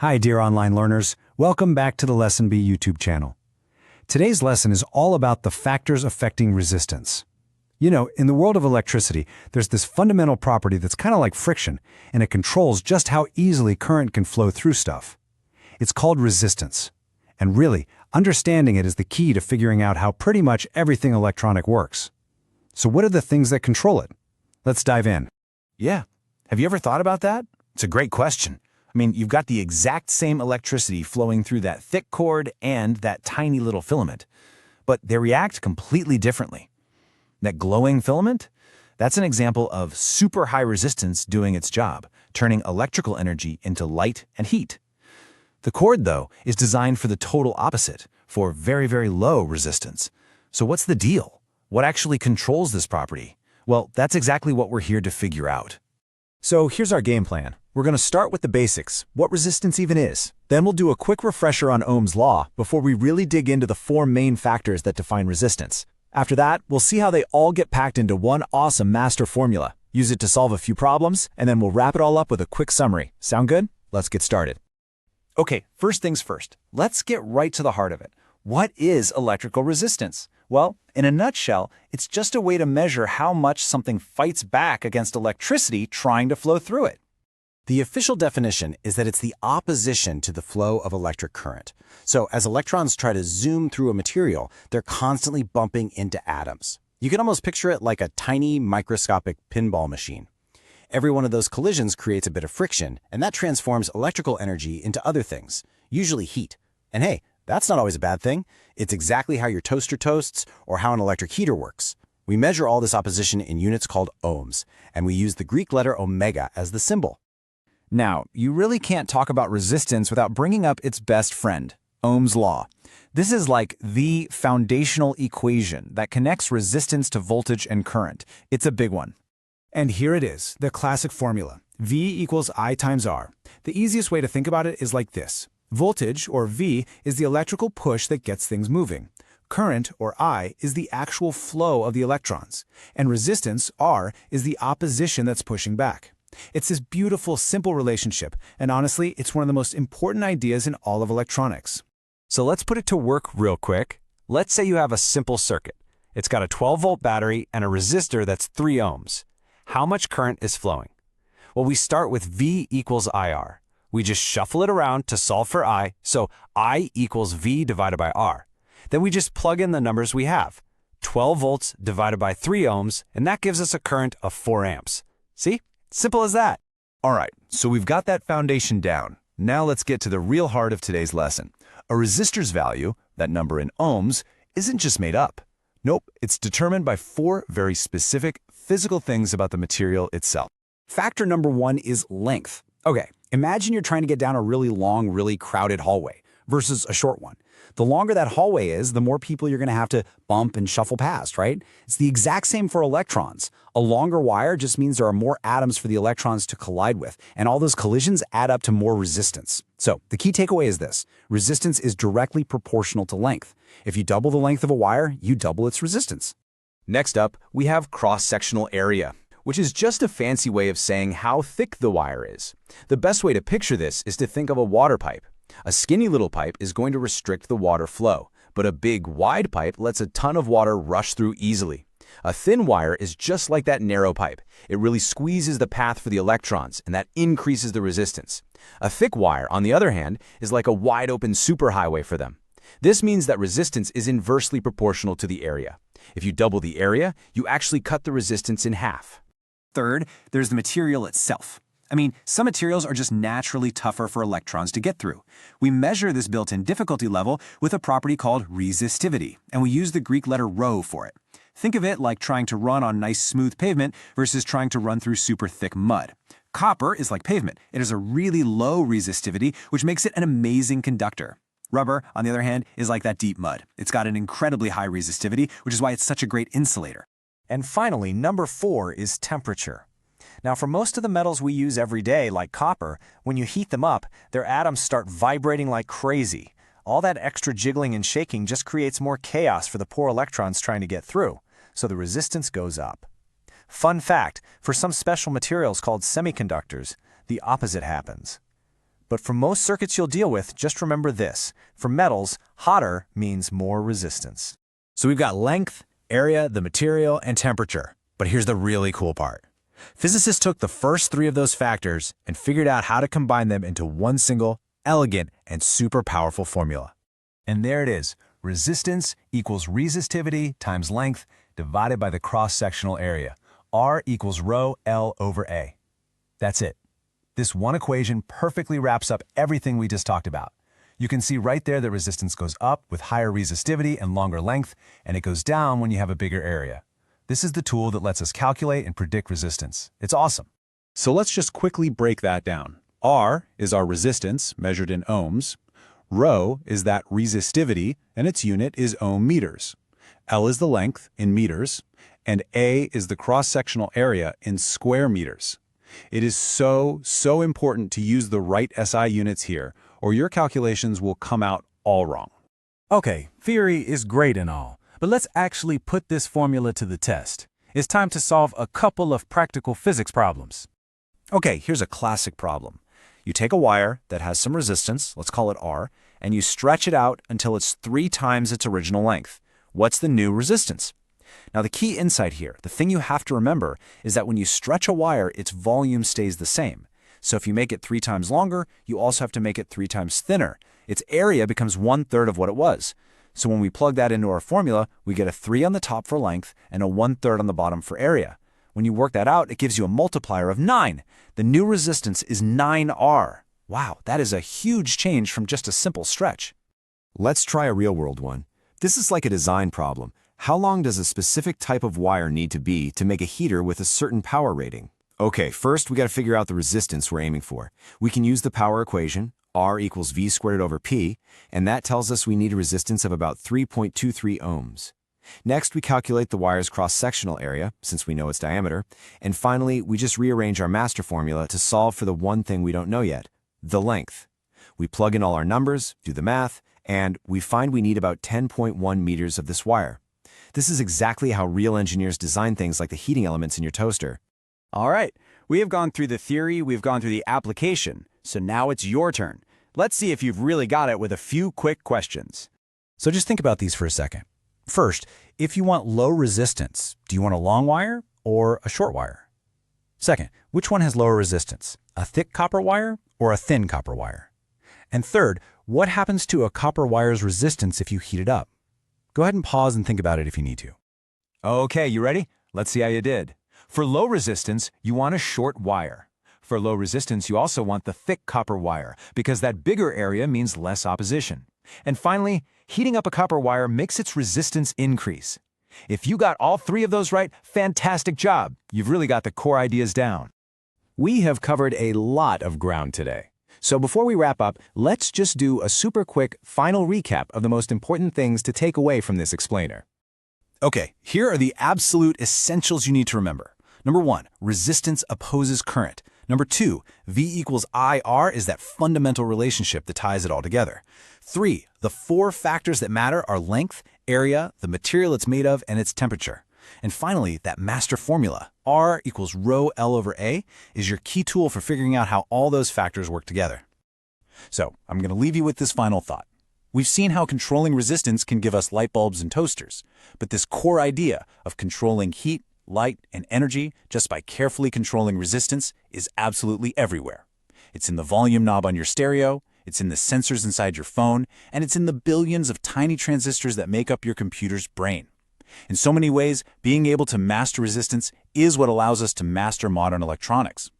Hi, dear online learners. Welcome back to the Lesson B YouTube channel. Today's lesson is all about the factors affecting resistance. You know, in the world of electricity, there's this fundamental property that's kind of like friction, and it controls just how easily current can flow through stuff. It's called resistance. And really, understanding it is the key to figuring out how pretty much everything electronic works. So what are the things that control it? Let's dive in. Yeah. Have you ever thought about that? It's a great question. I mean, you've got the exact same electricity flowing through that thick cord and that tiny little filament, but they react completely differently. That glowing filament? That's an example of super high resistance doing its job, turning electrical energy into light and heat. The cord, though, is designed for the total opposite, for very, very low resistance. So what's the deal? What actually controls this property? Well, that's exactly what we're here to figure out. So here's our game plan. We're going to start with the basics, what resistance even is. Then we'll do a quick refresher on Ohm's law before we really dig into the four main factors that define resistance. After that, we'll see how they all get packed into one awesome master formula, use it to solve a few problems, and then we'll wrap it all up with a quick summary. Sound good? Let's get started. Okay, first things first. Let's get right to the heart of it. What is electrical resistance? Well, in a nutshell, it's just a way to measure how much something fights back against electricity trying to flow through it. The official definition is that it's the opposition to the flow of electric current. So as electrons try to zoom through a material, they're constantly bumping into atoms. You can almost picture it like a tiny microscopic pinball machine. Every one of those collisions creates a bit of friction, and that transforms electrical energy into other things, usually heat. And hey, that's not always a bad thing. It's exactly how your toaster toasts or how an electric heater works. We measure all this opposition in units called ohms, and we use the Greek letter omega as the symbol. Now, you really can't talk about resistance without bringing up its best friend, Ohm's law. This is like the foundational equation that connects resistance to voltage and current. It's a big one. And here it is, the classic formula. V equals I times R. The easiest way to think about it is like this. Voltage, or V, is the electrical push that gets things moving. Current, or I, is the actual flow of the electrons. And resistance, R, is the opposition that's pushing back. It's this beautiful, simple relationship, and honestly, it's one of the most important ideas in all of electronics. So let's put it to work real quick. Let's say you have a simple circuit. It's got a 12-volt battery and a resistor that's 3 ohms. How much current is flowing? Well, we start with V equals IR. We just shuffle it around to solve for I, so I equals V divided by R. Then we just plug in the numbers we have. 12 volts divided by 3 ohms, and that gives us a current of 4 amps. See? Simple as that. All right, so we've got that foundation down. Now let's get to the real heart of today's lesson. A resistor's value, that number in ohms, isn't just made up. Nope, it's determined by 4 very specific physical things about the material itself. Factor number 1 is length. Okay, imagine you're trying to get down a really long, really crowded hallway versus a short one. The longer that hallway is, the more people you're going to have to bump and shuffle past, right? It's the exact same for electrons. A longer wire just means there are more atoms for the electrons to collide with, and all those collisions add up to more resistance. So the key takeaway is this: resistance is directly proportional to length. If you double the length of a wire, you double its resistance. Next up, we have cross-sectional area, which is just a fancy way of saying how thick the wire is. The best way to picture this is to think of a water pipe. A skinny little pipe is going to restrict the water flow, but a big, wide pipe lets a ton of water rush through easily. A thin wire is just like that narrow pipe. It really squeezes the path for the electrons, and that increases the resistance. A thick wire, on the other hand, is like a wide-open superhighway for them. This means that resistance is inversely proportional to the area. If you double the area, you actually cut the resistance in half. Third, there's the material itself. I mean, some materials are just naturally tougher for electrons to get through. We measure this built-in difficulty level with a property called resistivity, and we use the Greek letter rho for it. Think of it like trying to run on nice smooth pavement versus trying to run through super thick mud. Copper is like pavement. It has a really low resistivity, which makes it an amazing conductor. Rubber, on the other hand, is like that deep mud. It's got an incredibly high resistivity, which is why it's such a great insulator. And finally, number 4 is temperature. Now, for most of the metals we use every day, like copper, when you heat them up, their atoms start vibrating like crazy. All that extra jiggling and shaking just creates more chaos for the poor electrons trying to get through, so the resistance goes up. Fun fact, for some special materials called semiconductors, the opposite happens. But for most circuits you'll deal with, just remember this. For metals, hotter means more resistance. So we've got length, area, the material, and temperature. But here's the really cool part. Physicists took the first three of those factors and figured out how to combine them into one single, elegant, and super powerful formula. And there it is. Resistance equals resistivity times length divided by the cross-sectional area. R equals rho L over A. That's it. This one equation perfectly wraps up everything we just talked about. You can see right there that resistance goes up with higher resistivity and longer length, and it goes down when you have a bigger area. This is the tool that lets us calculate and predict resistance. It's awesome. So let's just quickly break that down. R is our resistance, measured in ohms. Rho is that resistivity, and its unit is ohm meters. L is the length, in meters. And A is the cross-sectional area, in square meters. It is so important to use the right SI units here, or your calculations will come out all wrong. Okay, theory is great and all, but let's actually put this formula to the test. It's time to solve a couple of practical physics problems. Okay, here's a classic problem. You take a wire that has some resistance, let's call it R, and you stretch it out until it's 3 times its original length. What's the new resistance? Now the key insight here, the thing you have to remember, is that when you stretch a wire, its volume stays the same. So if you make it 3 times longer, you also have to make it 3 times thinner. Its area becomes 1/3 of what it was. So when we plug that into our formula, we get a 3 on the top for length and a 1/3 on the bottom for area. When you work that out, it gives you a multiplier of 9. The new resistance is 9R. Wow, that is a huge change from just a simple stretch. Let's try a real-world one. This is like a design problem. How long does a specific type of wire need to be to make a heater with a certain power rating? Okay, first we got to figure out the resistance we're aiming for. We can use the power equation, R equals V squared over P, and that tells us we need a resistance of about 3.23 ohms. Next, we calculate the wire's cross-sectional area, since we know its diameter, and finally, we just rearrange our master formula to solve for the one thing we don't know yet, the length. We plug in all our numbers, do the math, and we find we need about 10.1 meters of this wire. This is exactly how real engineers design things like the heating elements in your toaster. All right, we have gone through the theory, we've gone through the application, so now it's your turn. Let's see if you've really got it with a few quick questions. So just think about these for a second. First, if you want low resistance, do you want a long wire or a short wire? Second, which one has lower resistance, a thick copper wire or a thin copper wire? And third, what happens to a copper wire's resistance if you heat it up? Go ahead and pause and think about it if you need to. Okay, you ready? Let's see how you did. For low resistance, you want a short wire. For low resistance, you also want the thick copper wire, because that bigger area means less opposition. And finally, heating up a copper wire makes its resistance increase. If you got all 3 of those right, fantastic job. You've really got the core ideas down. We have covered a lot of ground today. So before we wrap up, let's just do a super quick final recap of the most important things to take away from this explainer. Okay, here are the absolute essentials you need to remember. Number 1, resistance opposes current. Number 2, V equals IR is that fundamental relationship that ties it all together. 3, the 4 factors that matter are length, area, the material it's made of, and its temperature. And finally, that master formula, R equals rho L over A, is your key tool for figuring out how all those factors work together. So, I'm going to leave you with this final thought. We've seen how controlling resistance can give us light bulbs and toasters, but this core idea of controlling heat, light, and energy just by carefully controlling resistance is absolutely everywhere. It's in the volume knob on your stereo, it's in the sensors inside your phone, and it's in the billions of tiny transistors that make up your computer's brain. In so many ways, being able to master resistance is what allows us to master modern electronics.